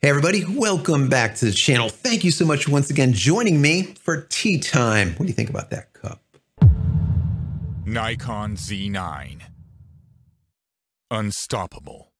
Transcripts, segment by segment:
Hey everybody, welcome back to the channel. Thank you so much for once again joining me for tea time. What do you think about that cup? Nikon Z9. Unstoppable.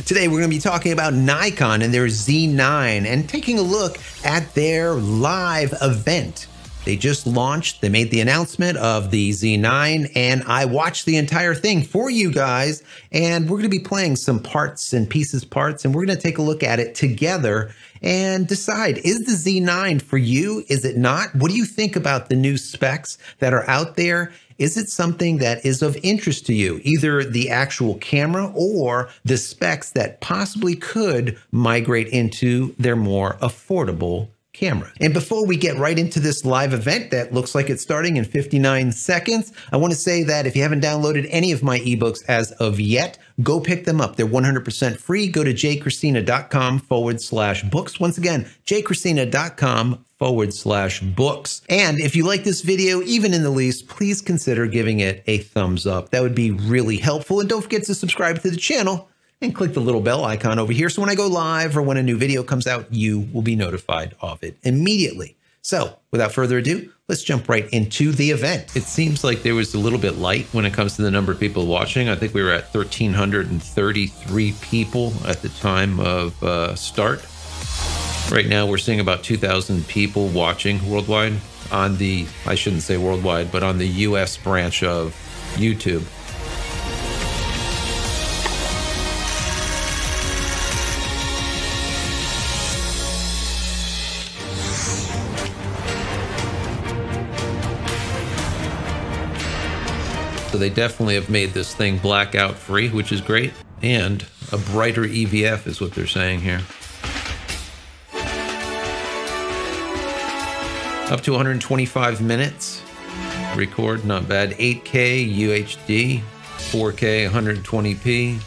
Today we're going to be talking about Nikon and their Z9 and taking a look at their live event. They just launched, they made the announcement of the Z9, and I watched the entire thing for you guys, and we're going to be playing some parts and pieces parts, and we're going to take a look at it together and decide, is the Z9 for you? Is it not? What do you think about the new specs that are out there? Is it something that is of interest to you, either the actual camera or the specs that possibly could migrate into their more affordable camera? And before we get right into this live event that looks like it's starting in 59 seconds, I want to say that if you haven't downloaded any of my ebooks as of yet, go pick them up. They're 100% free. Go to JCristina.com/books. Once again, JCristina.com/books. And if you like this video, even in the least, please consider giving it a thumbs up. That would be really helpful. And don't forget to subscribe to the channel and click the little bell icon over here so when I go live or when a new video comes out, you will be notified of it immediately. So without further ado, let's jump right into the event. It seems like there was a little bit light when it comes to the number of people watching. I think we were at 1,333 people at the time of start. Right now we're seeing about 2,000 people watching worldwide on the, I shouldn't say worldwide, but on the US branch of YouTube. So they definitely have made this thing blackout free, which is great. And a brighter EVF is what they're saying here. Up to 125 minutes. Record, not bad. 8K UHD, 4K 120p.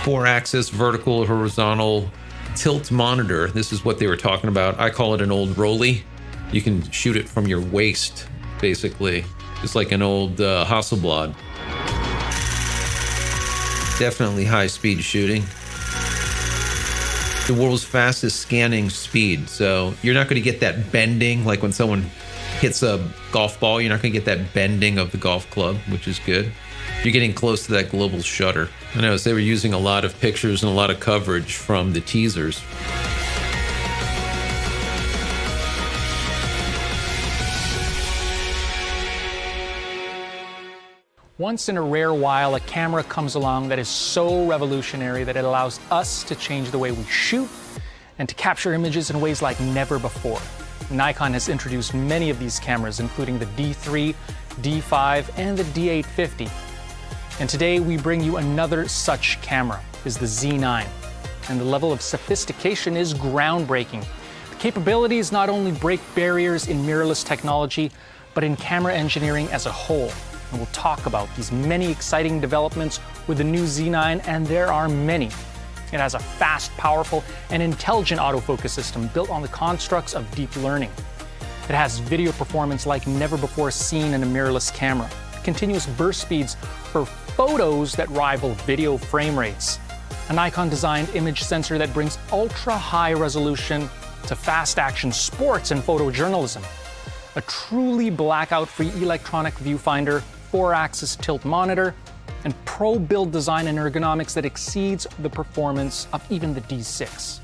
4-axis vertical horizontal tilt monitor. This is what they were talking about. I call it an old Rolly. You can shoot it from your waist, basically. Just like an old Hasselblad. Definitely high-speed shooting. The world's fastest scanning speed. So you're not going to get that bending, like when someone hits a golf ball, you're not going to get that bending of the golf club, which is good. You're getting close to that global shutter. I noticed they were using a lot of pictures and a lot of coverage from the teasers. Once in a rare while, a camera comes along that is so revolutionary that it allows us to change the way we shoot and to capture images in ways like never before. Nikon has introduced many of these cameras, including the D3, D5, and the D850. And today we bring you another such camera, is the Z9. And the level of sophistication is groundbreaking. The capabilities not only break barriers in mirrorless technology, but in camera engineering as a whole. And we'll talk about these many exciting developments with the new Z9, and there are many. It has a fast, powerful, and intelligent autofocus system built on the constructs of deep learning. It has video performance like never before seen in a mirrorless camera, continuous burst speeds for photos that rival video frame rates, a Nikon-designed image sensor that brings ultra-high resolution to fast-action sports and photojournalism, a truly blackout-free electronic viewfinder, 4-axis tilt monitor, and pro build design and ergonomics that exceeds the performance of even the D6.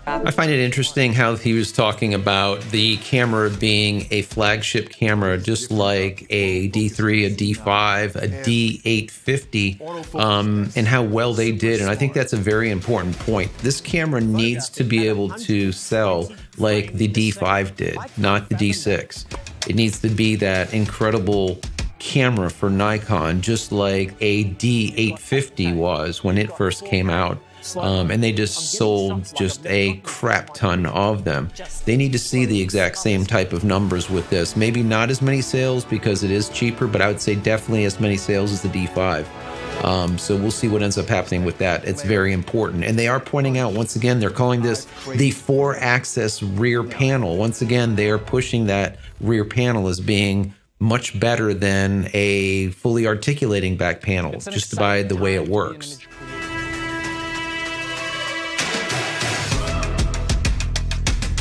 I find it interesting how he was talking about the camera being a flagship camera, just like a D3, a D5, a D850, and how well they did. And I think that's a very important point. This camera needs to be able to sell like the D5 did, not the D6. It needs to be that incredible camera for Nikon, just like a D850 was when it first came out. And they just sold just a crap ton of them. They need to see the exact same type of numbers with this. Maybe not as many sales because it is cheaper, but I would say definitely as many sales as the D5. So we'll see what ends up happening with that. It's very important. And they are pointing out, once again, they're calling this the 4-axis rear panel. Once again, they are pushing that rear panel as being much better than a fully articulating back panel, just by the way it works.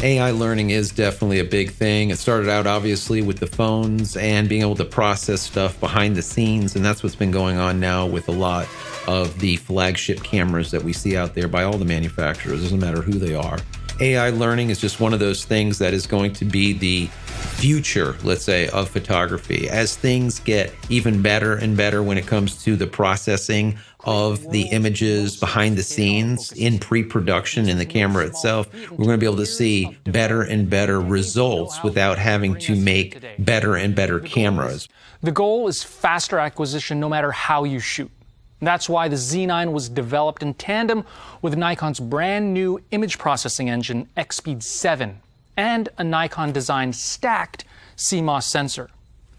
AI learning is definitely a big thing. It started out obviously with the phones and being able to process stuff behind the scenes, and that's what's been going on now with a lot of the flagship cameras that we see out there by all the manufacturers. It doesn't matter who they are. AI learning is just one of those things that is going to be the future, let's say, of photography. As things get even better and better when it comes to the processing of the images behind the scenes in pre-production in the camera itself, we're going to be able to see better and better results without having to make better and better cameras. The goal is faster acquisition no matter how you shoot. That's why the Z9 was developed in tandem with Nikon's brand new image processing engine, XSpeed 7, and a Nikon-designed stacked CMOS sensor.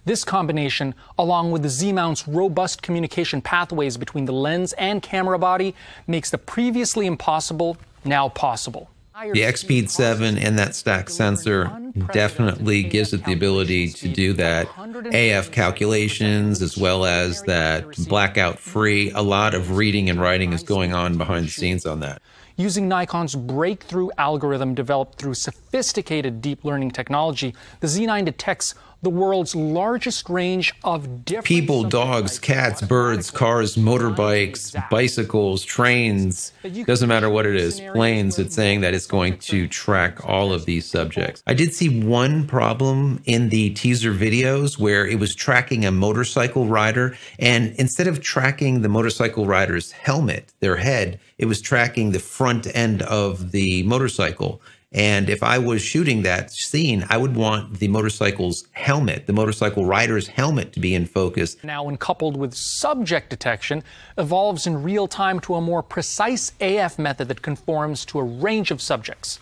This combination, along with the Z-mount's robust communication pathways between the lens and camera body, makes the previously impossible now possible. The XSpeed 7 and that stacked sensor definitely gives it the ability to do that AF calculations as well as that blackout free. A lot of reading and writing is going on behind the scenes on that. Using Nikon's breakthrough algorithm developed through sophisticated deep learning technology, the Z9 detects the world's largest range of different people, dogs, cats, birds, cars, motorbikes, bicycles, trains, doesn't matter what it is, planes. It's saying that it's going to track all of these subjects. I did see one problem in the teaser videos where it was tracking a motorcycle rider, and instead of tracking the motorcycle rider's helmet, their head, it was tracking the front end of the motorcycle. And if I was shooting that scene, I would want the motorcycle's helmet, the motorcycle rider's helmet, to be in focus. Now, when coupled with subject detection, evolves in real time to a more precise AF method that conforms to a range of subjects.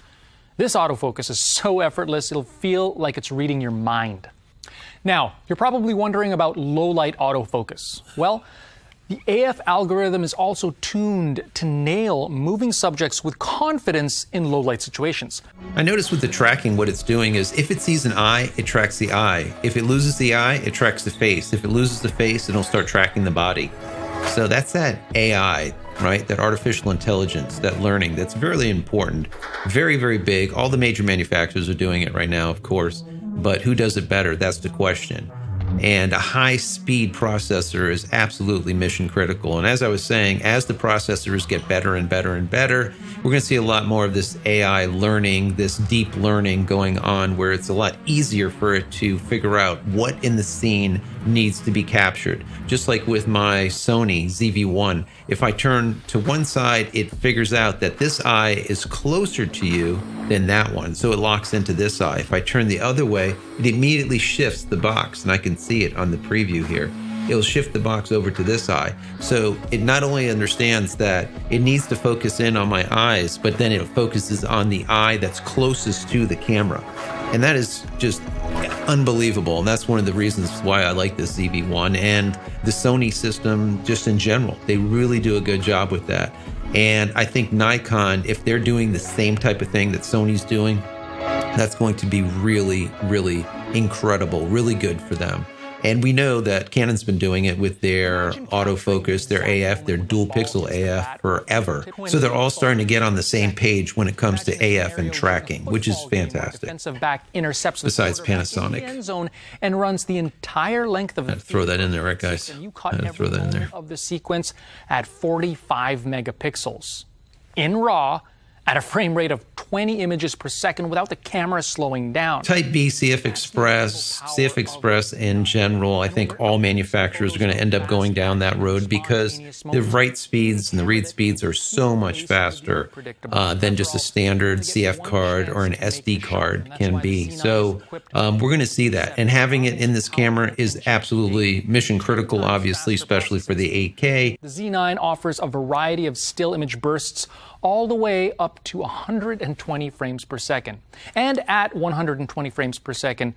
This autofocus is so effortless, it'll feel like it's reading your mind. Now, you're probably wondering about low-light autofocus. Well, the AF algorithm is also tuned to nail moving subjects with confidence in low-light situations. I noticed with the tracking, what it's doing is if it sees an eye, it tracks the eye. If it loses the eye, it tracks the face. If it loses the face, it'll start tracking the body. So that's that AI, right? That artificial intelligence, that learning, that's very important. Very, very big. All the major manufacturers are doing it right now, of course. But who does it better? That's the question. And a high-speed processor is absolutely mission critical. And as I was saying, as the processors get better and better and better, we're going to see a lot more of this AI learning, this deep learning going on, where it's a lot easier for it to figure out what in the scene needs to be captured. Just like with my Sony ZV-1, if I turn to one side, it figures out that this eye is closer to you than that one, so it locks into this eye. If I turn the other way, it immediately shifts the box, and I can see it on the preview here. It'll shift the box over to this eye. So it not only understands that it needs to focus in on my eyes, but then it focuses on the eye that's closest to the camera. And that is just unbelievable. And that's one of the reasons why I like this ZV-1 and the Sony system just in general. They really do a good job with that. And I think Nikon, if they're doing the same type of thing that Sony's doing, that's going to be really, really incredible, really good for them. And we know that Canon's been doing it with their autofocus, their AF, their dual pixel AF forever. So they're all starting to get on the same page when it comes to AF and tracking, which is fantastic. Besides Panasonic. And runs the entire length of the throw that in there, right, guys? Throw that in there. Of the sequence at 45 megapixels in RAW at a frame rate of 20 images per second without the camera slowing down. Type B CF Express in general, I think all manufacturers are going to end up going down that road because the write speeds and the read speeds are so much faster than just a standard CF card or an SD card can be. So we're going to see that. And having it in this camera is absolutely mission critical, obviously, especially for the 8K. The Z9 offers a variety of still image bursts all the way up to 120 frames per second. And at 120 frames per second,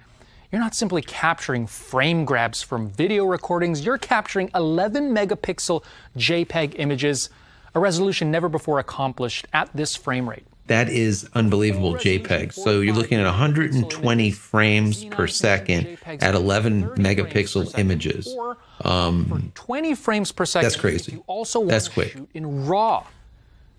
you're not simply capturing frame grabs from video recordings, you're capturing 11 megapixel JPEG images, a resolution never before accomplished at this frame rate. That is unbelievable JPEG. So you're looking at 120 frames per second at 11 megapixel images. For 20 frames per second, that's crazy. You also want to shoot in RAW.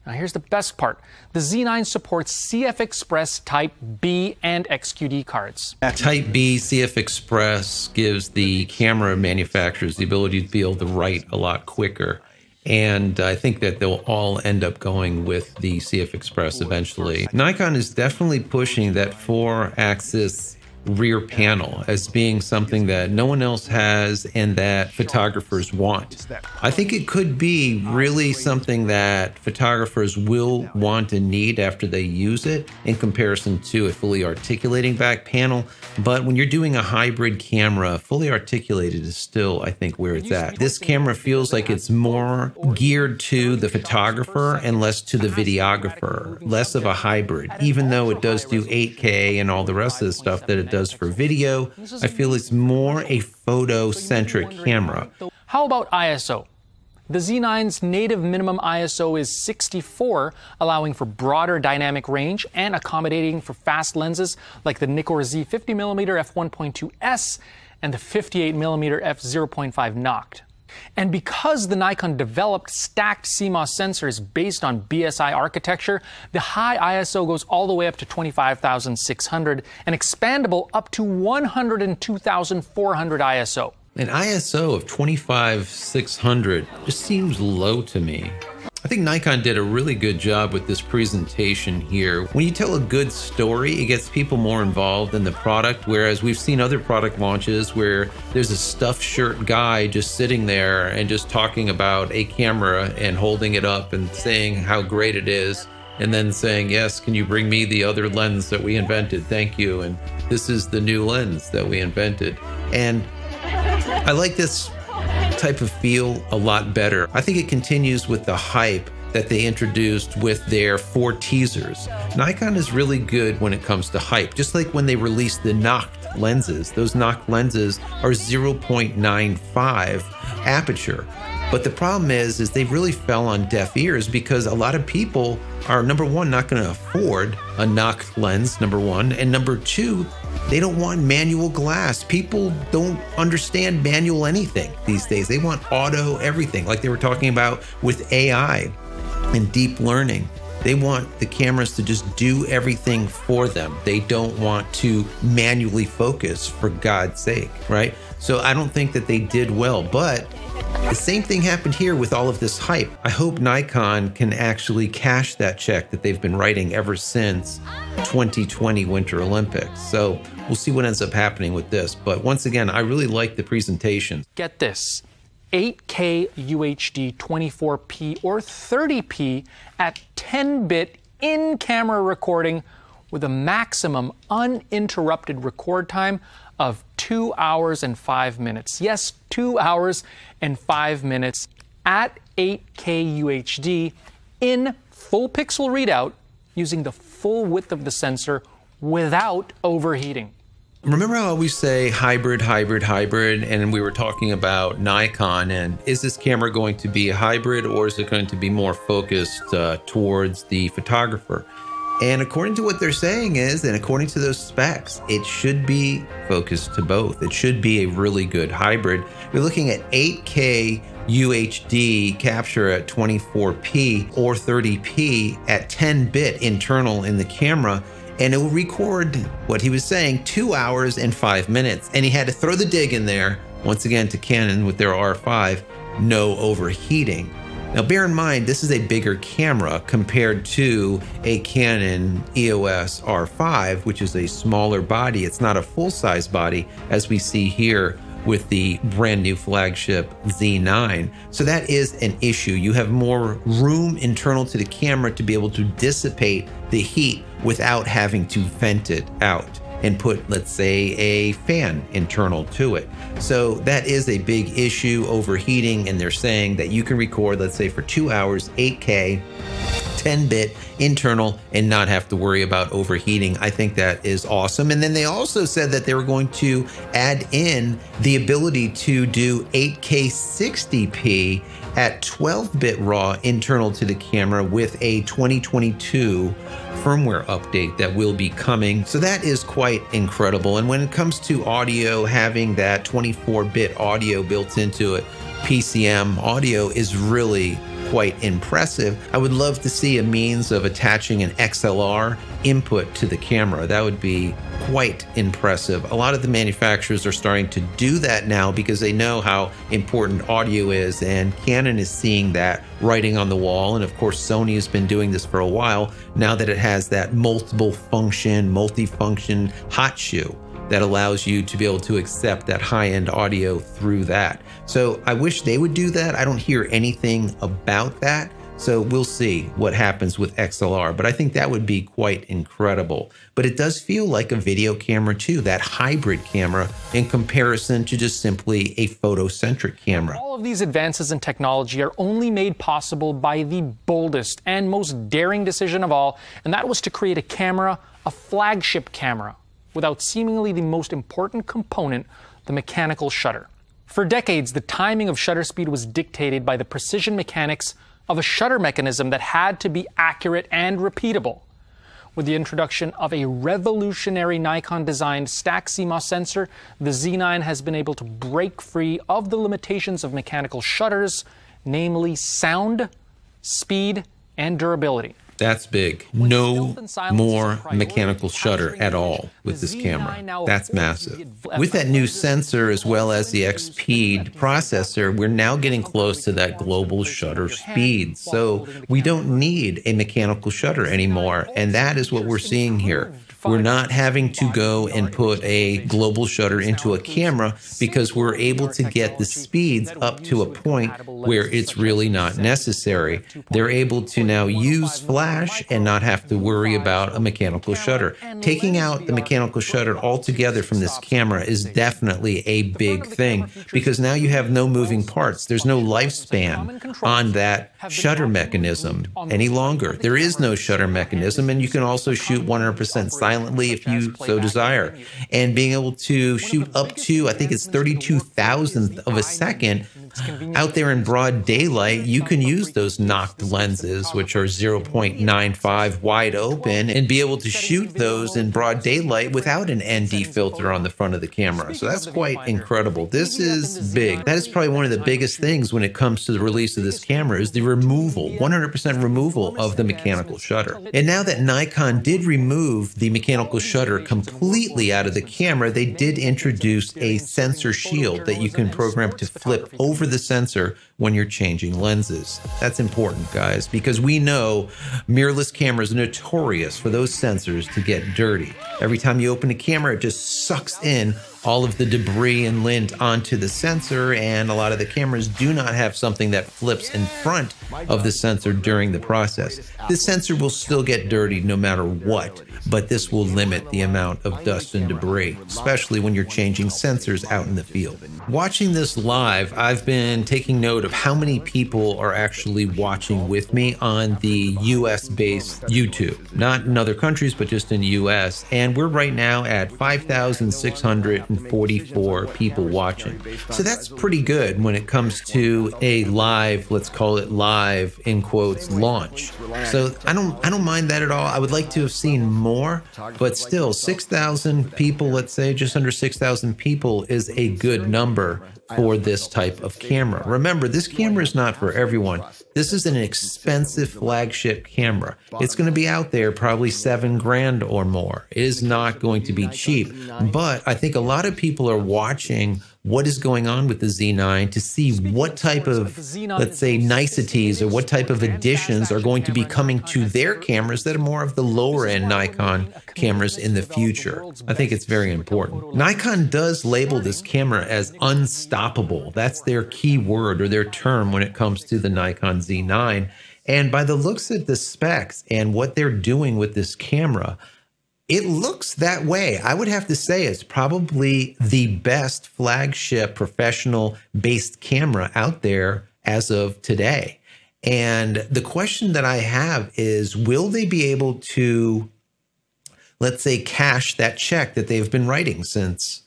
Now here's the best part. The Z9 supports CF Express Type B and XQD cards. Type B CF Express gives the camera manufacturers the ability to be able to write a lot quicker. And I think that they'll all end up going with the CF Express eventually. Nikon is definitely pushing that 4-axis rear panel as being something that no one else has and that photographers want. I think it could be really something that photographers will want and need after they use it in comparison to a fully articulating back panel. But when you're doing a hybrid camera, fully articulated is still, I think, where it's at. This camera feels like it's more geared to the photographer and less to the videographer, less of a hybrid. Even though it does do 8K and all the rest of the stuff that it does for video, I feel it's more a photo-centric camera. How about ISO? The Z9's native minimum ISO is 64, allowing for broader dynamic range and accommodating for fast lenses like the Nikon Z50mm f1.2s and the 58mm f0.5 Noct. And because the Nikon developed stacked CMOS sensors based on BSI architecture, the high ISO goes all the way up to 25,600 and expandable up to 102,400 ISO. An ISO of 25,600 just seems low to me. I think Nikon did a really good job with this presentation here. When you tell a good story, it gets people more involved in the product, whereas we've seen other product launches where there's a stuffed shirt guy just sitting there and just talking about a camera and holding it up and saying how great it is, and then saying, yes, can you bring me the other lens that we invented? Thank you. And this is the new lens that we invented. And I like this type of feel a lot better. I think it continues with the hype that they introduced with their 4 teasers. Nikon is really good when it comes to hype, just like when they released the Noct lenses. Those Noct lenses are 0.95 aperture. But the problem is they really fell on deaf ears because a lot of people are, number one, not going to afford a Noct lens, number one, and number two, they don't want manual glass. People don't understand manual anything these days. They want auto everything, like they were talking about with AI and deep learning. They want the cameras to just do everything for them. They don't want to manually focus, for God's sake, right? So I don't think that they did well, but the same thing happened here with all of this hype. I hope Nikon can actually cash that check that they've been writing ever since 2020 Winter Olympics. So we'll see what ends up happening with this. But once again, I really like the presentation. Get this, 8K UHD 24p or 30p at 10-bit in-camera recording with a maximum uninterrupted record time of 2 hours and 5 minutes. Yes, 2 hours and 5 minutes at 8K UHD in full pixel readout using the full width of the sensor without overheating. Remember how I always say hybrid, hybrid, hybrid, and we were talking about Nikon, and is this camera going to be a hybrid or is it going to be more focused towards the photographer? And according to what they're saying is, and according to those specs, it should be focused to both. It should be a really good hybrid. You're looking at 8K UHD capture at 24p or 30p at 10-bit internal in the camera, and it will record what he was saying, 2 hours and 5 minutes. And he had to throw the dig in there, once again to Canon with their R5, no overheating. Now bear in mind, this is a bigger camera compared to a Canon EOS R5, which is a smaller body. It's not a full-size body as we see here with the brand new flagship Z9. So that is an issue. You have more room internal to the camera to be able to dissipate the heat without having to vent it out and put, let's say, a fan internal to it. So that is a big issue, overheating, and they're saying that you can record, let's say for 2 hours, 8K, 10-bit internal and not have to worry about overheating. I think that is awesome. And then they also said that they were going to add in the ability to do 8K 60p at 12-bit RAW internal to the camera with a 2022 firmware update that will be coming. So that is quite incredible. And when it comes to audio, having that 24-bit audio built into it, PCM audio is really quite impressive. I would love to see a means of attaching an XLR input to the camera. That would be quite impressive. A lot of the manufacturers are starting to do that now because they know how important audio is, and Canon is seeing that writing on the wall. And of course, Sony has been doing this for a while now that it has that multi-function hot shoe that allows you to be able to accept that high-end audio through that. So I wish they would do that. I don't hear anything about that. So we'll see what happens with XLR, but I think that would be quite incredible. But it does feel like a video camera too, that hybrid camera in comparison to just simply a photocentric camera. All of these advances in technology are only made possible by the boldest and most daring decision of all, and that was to create a camera, a flagship camera, without seemingly the most important component, the mechanical shutter. For decades, the timing of shutter speed was dictated by the precision mechanics of a shutter mechanism that had to be accurate and repeatable. With the introduction of a revolutionary Nikon-designed stack CMOS sensor, the Z9 has been able to break free of the limitations of mechanical shutters, namely sound, speed, and durability. That's big. No more mechanical shutter at all with this camera. That's massive. With that new sensor as well as the XP processor, we're now getting close to that global shutter speed. So we don't need a mechanical shutter anymore. And that is what we're seeing here. We're not having to go and put a global shutter into a camera because we're able to get the speeds up to a point where it's really not necessary. They're able to now use flash and not have to worry about a mechanical shutter. Taking out the mechanical shutter altogether from this camera is definitely a big thing because now you have no moving parts. There's no lifespan on that shutter mechanism any longer. There is no shutter mechanism, and you can also shoot 100% silently if you so desire. And being able to shoot up to, I think it's 32,000th of a second out there in broad daylight, you can use those knocked lenses, which are 0.95 wide open, and be able to shoot those in broad daylight without an ND filter on the front of the camera. So that's quite incredible. This is big. That is probably one of the biggest things when it comes to the release of this camera is the removal, 100% removal of the mechanical shutter. And now that Nikon did remove the mechanical shutter completely out of the camera, they did introduce a sensor shield that you can program to flip over the sensor when you're changing lenses. That's important, guys, because we know mirrorless cameras are notorious for those sensors to get dirty. Every time you open a camera, it just sucks in all of the debris and lint onto the sensor, and a lot of the cameras do not have something that flips in front of the sensor during the process. The sensor will still get dirty no matter what, but this will limit the amount of dust and debris, especially when you're changing sensors out in the field. Watching this live, I've been taking note of how many people are actually watching with me on the US-based YouTube. Not in other countries, but just in the US. And we're right now at 5,644 people watching. So that's pretty good when it comes to a live, let's call it live, in quotes, launch. So I don't mind that at all. I would like to have seen more, but still 6,000 people, let's say just under 6,000 people is a good number for this type of camera. Remember, this camera is not for everyone. This is an expensive flagship camera. It's going to be out there probably $7 grand or more. It is not going to be cheap, but I think a lot of people are watching what is going on with the Z9 to see what type of, let's say, niceties or what type of additions are going to be coming to their cameras that are more of the lower end Nikon cameras in the future. I think it's very important. Nikon does label this camera as unstoppable. That's their key word or their term when it comes to the Nikon Z9. And by the looks at the specs and what they're doing with this camera, it looks that way. I would have to say it's probably the best flagship professional-based camera out there as of today. And the question that I have is, will they be able to, let's say, cash that check that they've been writing since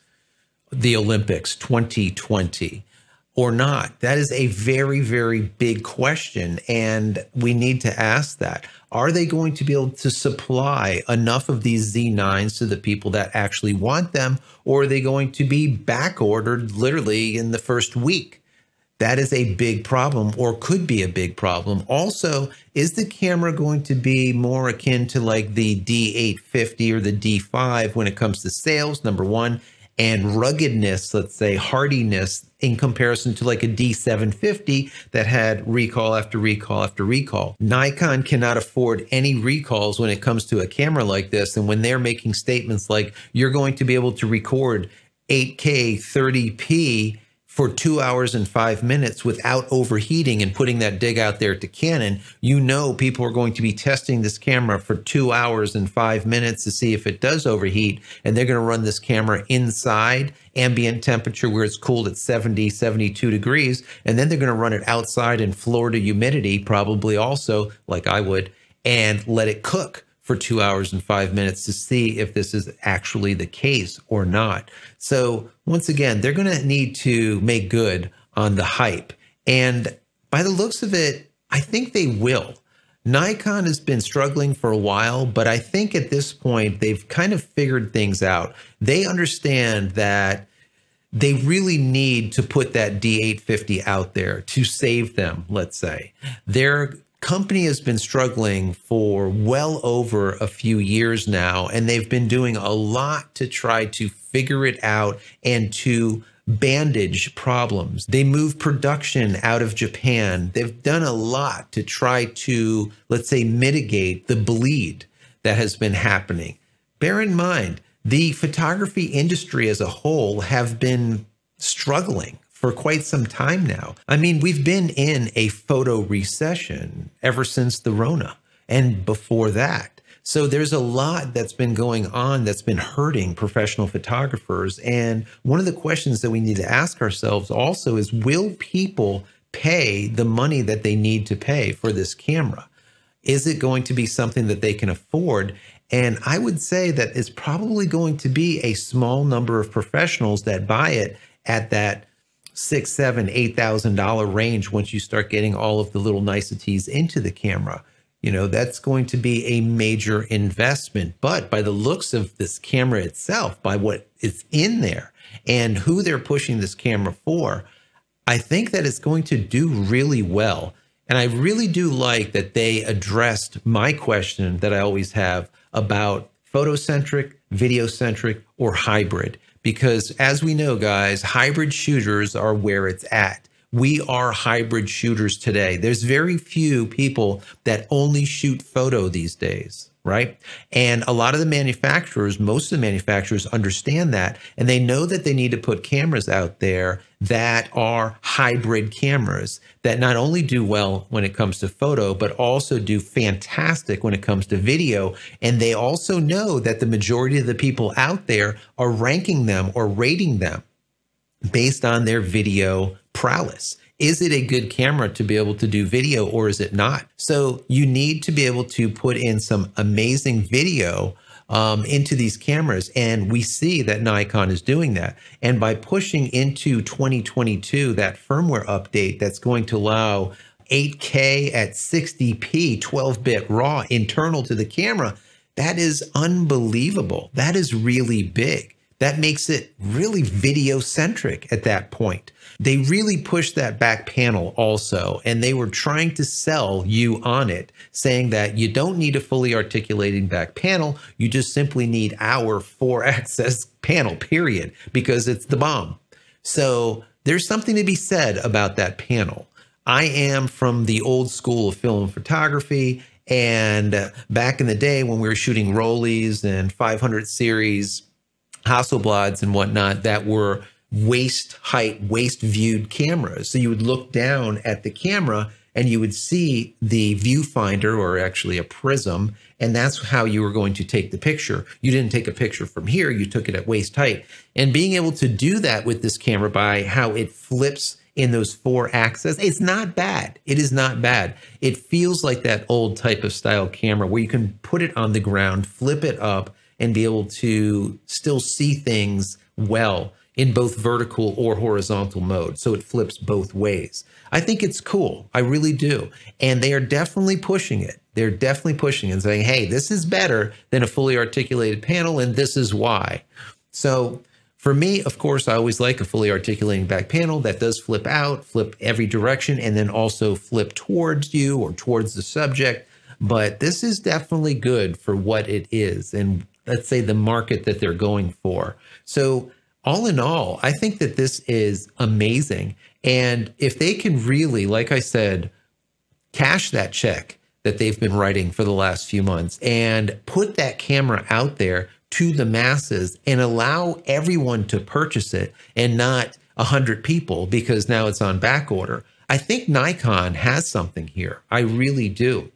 the Olympics 2020 or not? That is a very, very big question. And we need to ask that. Are they going to be able to supply enough of these Z9s to the people that actually want them? Or are they going to be back ordered literally in the first week? That is a big problem, or could be a big problem. Also, is the camera going to be more akin to like the D850 or the D5 when it comes to sales, number one, and ruggedness, let's say hardiness, in comparison to like a D750 that had recall after recall after recall? Nikon cannot afford any recalls when it comes to a camera like this. And when they're making statements like you're going to be able to record 8K 30p for 2 hours and 5 minutes without overheating and putting that dig out there to Canon, you know people are going to be testing this camera for 2 hours and 5 minutes to see if it does overheat. And they're going to run this camera inside ambient temperature where it's cooled at 70, 72 degrees. And then they're going to run it outside in Florida humidity, probably also, like I would, and let it cook for 2 hours and 5 minutes to see if this is actually the case or not. So once again, they're going to need to make good on the hype. And by the looks of it, I think they will. Nikon has been struggling for a while, but I think at this point, they've kind of figured things out. They understand that they really need to put that D850 out there to save them, let's say. Their company has been struggling for well over a few years now, and they've been doing a lot to try to figure it out and to bandage problems. They moved production out of Japan. They've done a lot to try to, let's say, mitigate the bleed that has been happening. Bear in mind, the photography industry as a whole have been struggling for quite some time now. I mean, we've been in a photo recession ever since the Rona and before that. So there's a lot that's been going on that's been hurting professional photographers. And one of the questions that we need to ask ourselves also is, will people pay the money that they need to pay for this camera? Is it going to be something that they can afford? And I would say that it's probably going to be a small number of professionals that buy it at that $6,000, $7,000, $8,000 range once you start getting all of the little niceties into the camera. You know, that's going to be a major investment. But by the looks of this camera itself, by what is in there and who they're pushing this camera for, I think that it's going to do really well. And I really do like that they addressed my question that I always have about photocentric, videocentric, or hybrid. Because as we know, guys, hybrid shooters are where it's at. We are hybrid shooters today. There's very few people that only shoot photo these days, right? And a lot of the manufacturers, most of the manufacturers understand that, and they know that they need to put cameras out there that are hybrid cameras that not only do well when it comes to photo, but also do fantastic when it comes to video. And they also know that the majority of the people out there are ranking them or rating them based on their video prowess. Is it a good camera to be able to do video, or is it not? So you need to be able to put in some amazing video into these cameras. And we see that Nikon is doing that. And by pushing into 2022, that firmware update that's going to allow 8K at 60p, 12-bit RAW internal to the camera, that is unbelievable. That is really big. That makes it really video-centric at that point. They really pushed that back panel also, and they were trying to sell you on it, saying that you don't need a fully articulating back panel, you just simply need our 4-axis panel, period, because it's the bomb. So there's something to be said about that panel. I am from the old school of film photography, and back in the day when we were shooting Rollies and 500 series Hasselblads and whatnot that were waist height, waist viewed cameras. So you would look down at the camera and you would see the viewfinder, or actually a prism, and that's how you were going to take the picture. You didn't take a picture from here, you took it at waist height. And being able to do that with this camera by how it flips in those 4 axes. It's not bad. It is not bad. It feels like that old type of style camera where you can put it on the ground, flip it up, and be able to still see things well in both vertical or horizontal mode. So it flips both ways. I think it's cool. I really do. And they are definitely pushing it. They're definitely pushing it and saying, hey, this is better than a fully articulated panel, and this is why. So for me, of course, I always like a fully articulating back panel that does flip out, flip every direction, and then also flip towards you or towards the subject. But this is definitely good for what it is, and let's say the market that they're going for. So all in all, I think that this is amazing. And if they can really, like I said, cash that check that they've been writing for the last few months and put that camera out there to the masses and allow everyone to purchase it and not 100 people because now it's on back order, I think Nikon has something here. I really do.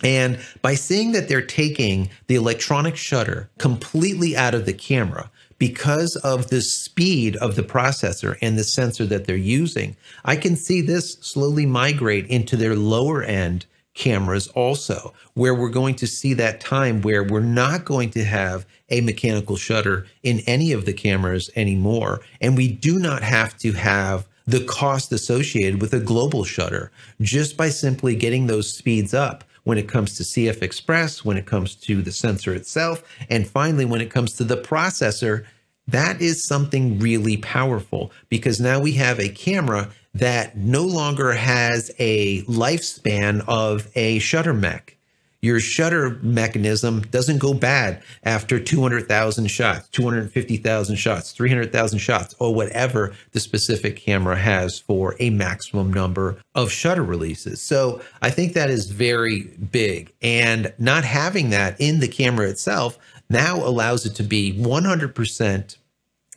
And by seeing that they're taking the electronic shutter completely out of the camera because of the speed of the processor and the sensor that they're using, I can see this slowly migrate into their lower end cameras also, where we're going to see that time where we're not going to have a mechanical shutter in any of the cameras anymore. And we do not have to have the cost associated with a global shutter just by simply getting those speeds up when it comes to CF Express, when it comes to the sensor itself, and finally, when it comes to the processor. That is something really powerful because now we have a camera that no longer has a lifespan of a shutter mech. Your shutter mechanism doesn't go bad after 200,000 shots, 250,000 shots, 300,000 shots, or whatever the specific camera has for a maximum number of shutter releases. So I think that is very big. And not having that in the camera itself now allows it to be 100%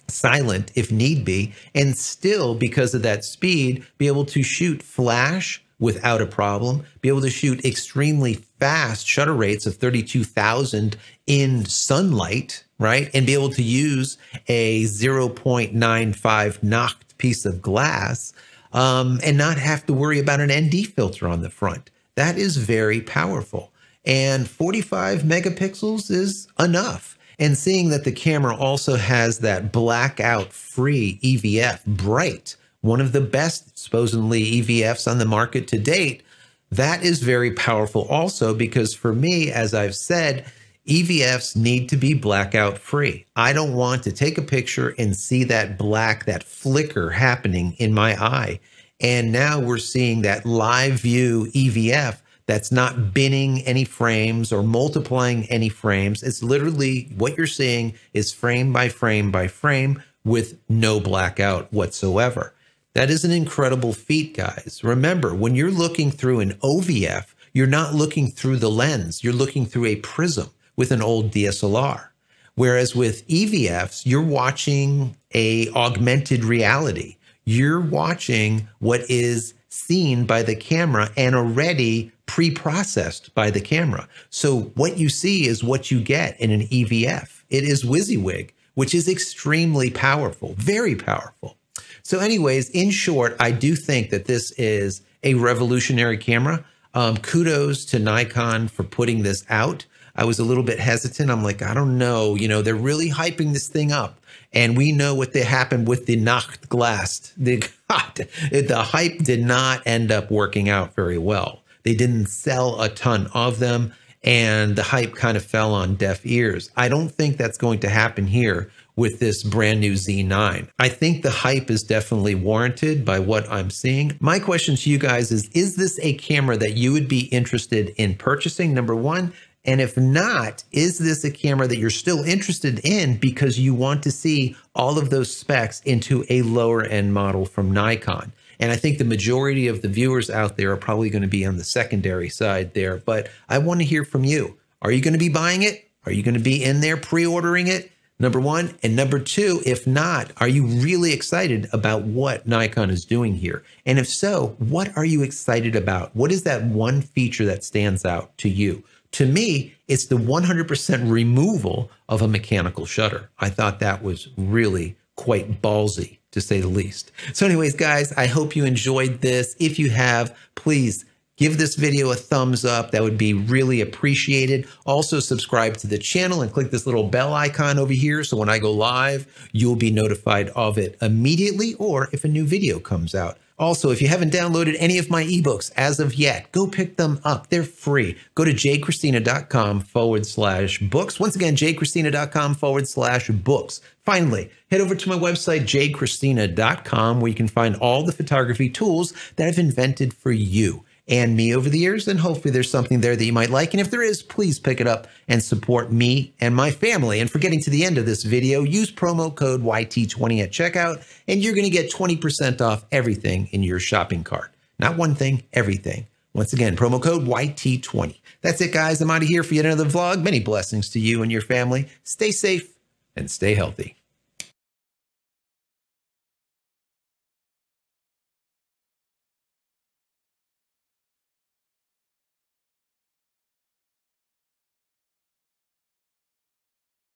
silent if need be, and still, because of that speed, be able to shoot flash without a problem, be able to shoot extremely fast shutter rates of 32,000 in sunlight, right? And be able to use a 0.95 Nacht piece of glass and not have to worry about an ND filter on the front. That is very powerful. And 45 megapixels is enough. And seeing that the camera also has that blackout free EVF bright, one of the best supposedly EVFs on the market to date, that is very powerful also because for me, as I've said, EVFs need to be blackout free. I don't want to take a picture and see that black, that flicker happening in my eye. And now we're seeing that live view EVF that's not binning any frames or multiplying any frames. It's literally what you're seeing is frame by frame by frame with no blackout whatsoever. That is an incredible feat, guys. Remember, when you're looking through an OVF, you're not looking through the lens. You're looking through a prism with an old DSLR. Whereas with EVFs, you're watching a augmented reality. You're watching what is seen by the camera and already pre-processed by the camera. So what you see is what you get in an EVF. It is WYSIWYG, which is extremely powerful, very powerful. So anyways, in short, I do think that this is a revolutionary camera. Kudos to Nikon for putting this out. I was a little bit hesitant. I'm like, I don't know, they're really hyping this thing up. And we know what happened with the Nacht glass. The hype did not end up working out very well. They didn't sell a ton of them, and the hype kind of fell on deaf ears. I don't think that's going to happen here with this brand new Z9. I think the hype is definitely warranted by what I'm seeing. My question to you guys is this a camera that you would be interested in purchasing, number one? And if not, is this a camera that you're still interested in because you want to see all of those specs into a lower end model from Nikon? And I think the majority of the viewers out there are probably going to be on the secondary side there, but I want to hear from you. Are you going to be buying it? Are you going to be in there pre-ordering it? Number one. And number two, if not, are you really excited about what Nikon is doing here? And if so, what are you excited about? What is that one feature that stands out to you? To me, it's the 100% removal of a mechanical shutter. I thought that was really quite ballsy. to say the least. So anyways, guys, I hope you enjoyed this. If you have, please give this video a thumbs up. That would be really appreciated. Also, subscribe to the channel and click this little bell icon over here so when I go live, you'll be notified of it immediately or if a new video comes out. Also, if you haven't downloaded any of my ebooks as of yet, go pick them up. They're free. Go to JCristina.com/books. Once again, JCristina.com/books. Finally, head over to my website, JCristina.com, where you can find all the photography tools that I've invented for you and me over the years, and hopefully there's something there that you might like. And if there is, please pick it up and support me and my family. And for getting to the end of this video, use promo code YT20 at checkout, and you're going to get 20% off everything in your shopping cart. Not one thing, everything. Once again, promo code YT20. That's it, guys. I'm out of here for yet another vlog. Many blessings to you and your family. Stay safe and stay healthy.